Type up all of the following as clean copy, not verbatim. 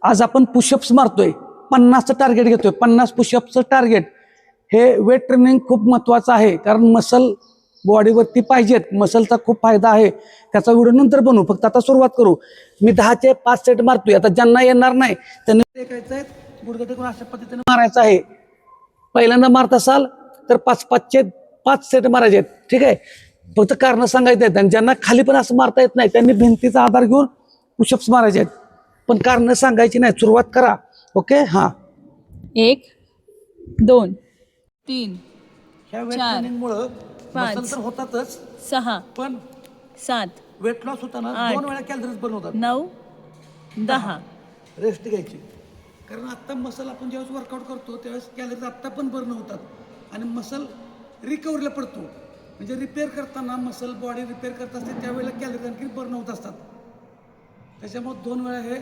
आज आपण पुशअप्स मारतोय, 50चं टार्गेट घेतोय. 50 पुशअप्सचं टार्गेट हे वेट ट्रेनिंग खूप महत्वाचं आहे, कारण मसल बॉडीवरती पाहिजेत. मसलचा खूप फायदा आहे. त्याचा व्हिडिओ नंतर बनवू, फक्त आता सुरुवात करू. मी 10चे 5 सेट मारतोय. आता ज्यांना येणार नाही त्यांनी टेकायचं आहे, गुडघे टेकून अशा पद्धतीने मारायचं आहे. पहिल्यांदा मारत असाल तर 5-5चे 5 सेट मारायचे आहेत. ठीक आहे, फक्त कारण सांगायचं आहेत. आणि ज्यांना खाली पण असं मारता येत नाही त्यांनी भिंतीचा आधार घेऊन पुशअप्स मारायचे आहेत, पण कारण सांगायची नाही. सुरुवात करा. ओके. हा, 1 2 3 ह्या वेट 4 ट्रेनिंगमुळं 5 मसल तर होतातच, 6 पण 7 वेट लॉस होताना 2 वेळा कॅलरीज बर्न होतात. 9 10 रेस्ट घ्यायची, कारण आत्ता मसल आपण ज्यावेळेस वर्कआउट करतो त्यावेळेस कॅलरीज आत्ता पण बर्न होतात आणि मसल रिकव्हरीला पडतो. म्हणजे रिपेअर करताना मसल बॉडी रिपेअर करत असते त्यावेळेला कॅलरीज आणखी बर्न होत असतात. त्याच्यामुळे 2 वेळा हे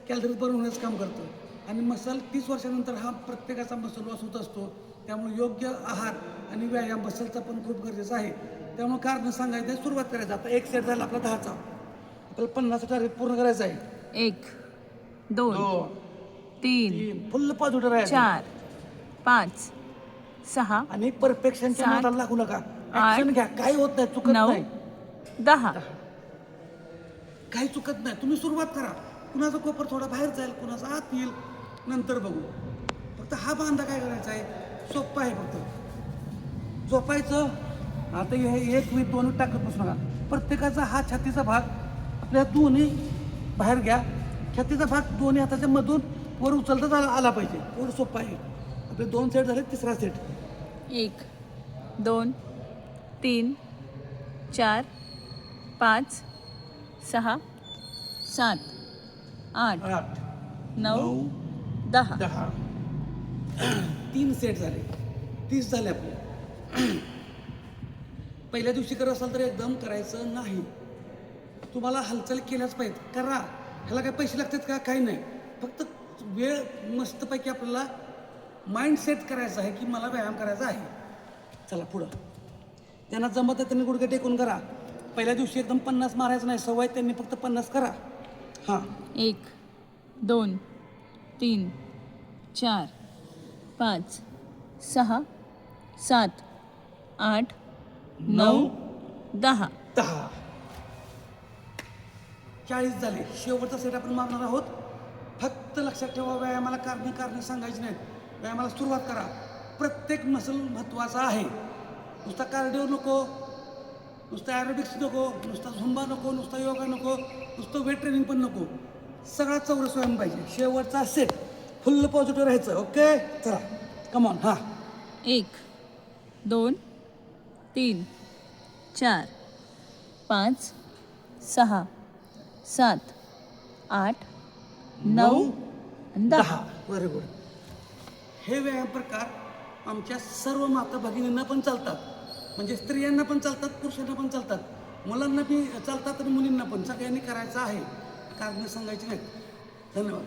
कॅलरीज बर्न होण्याचं काम करतं. आणि मसल 30 वर्षानंतर हा प्रत्येकाचा मसल लॉस होत असतो. त्यामुळे योग्य आहार आणि व्यायाम मसलचा पण खूप गरजेचं आहे. त्यामुळे कारण सांगायचं आहे, सुरुवात करायचं. आता एक सेट झाला आपला 10चा, आपल्याला 50चं टार्गेट पूर्ण करायचं आहे. 1 2 3 फुल पॉझिटिव्ह राहायचं 4 5 6 आणि परफेक्शनच्या 7 नादाला लागू नका. 8 ऍक्शन घ्या, काही होत नाही, चुकत 9 नाही, 10 काही चुकत नाही. तुम्ही सुरुवात करा. कुणाचा कोपर थोडा बाहेर जाईल, कुणाचा आत येईल, नंतर बघू. फक्त हा बांधा काय करायचा आहे, सोप्पा आहे. फक्त झोपायचं. आता हे 1 वीक 2 टाकत बसू नका. प्रत्येकाचा हा छातीचा भाग आपल्या दोन्ही बाहेर घ्या. छातीचा भाग दोन्ही हाताच्या मधून वर उचलता आला पाहिजे. एवढं सोपं आहे. आपले 2 सेट झाले, तिसरा सेट. 1 2 3 4 5 6 7 8 8 9 10 10 3 सेट झाले, 30 झाले आपले. पहिल्या दिवशी करत असाल तर एकदम करायचं नाही. तुम्हाला हालचाल केल्याच पाहिजेत. करा. ह्याला काय पैसे लागतात का? काही नाही. फक्त वेळ मस्तपैकी आपल्याला माइंड सेट करायचं आहे की मला व्यायाम करायचा आहे. चला पुढं. ज्यांना जमत आहे त्यांनी गुडघे टेकून करा. पहिल्या दिवशी एकदम 50 मारायचं नाही, सवय त्यांनी फक्त 50 करा. हां, 1 2 3 4 5 6 7 8 9 10 10 40 झाले. शेवटचा सेट आपण मारणार आहोत. फक्त लक्षात ठेवा, व्यायामाला कारण सांगायची नाहीत. व्यायामाला सुरुवात करा. प्रत्येक मसल महत्त्वाचा आहे. नुसता कार्डिओ नको, नुसतं ॲरोबिक्स नको, नुसता झुंबा नको, नुसता योगा नको, नुसतं वेट ट्रेनिंग पण नको. सगळा चौरस व्यायाम पाहिजे. शेवटचा सेट फुल पॉझिटिव्ह राहायचं. ओके, चला कमॉन. हां, 1 2 3 4 5 6 7 8 9 10 व्हेरी गुड. हे व्यायाम प्रकार आमच्या सर्व माता भगिनींना पण चालतात. म्हणजे स्त्रियांना पण चालतात, पुरुषांना पण चालतात, मुलांना बी चालतात आणि मुलींना पण. सगळ्यांनी करायचं आहे. कारण सांगायची नाहीत. धन्यवाद.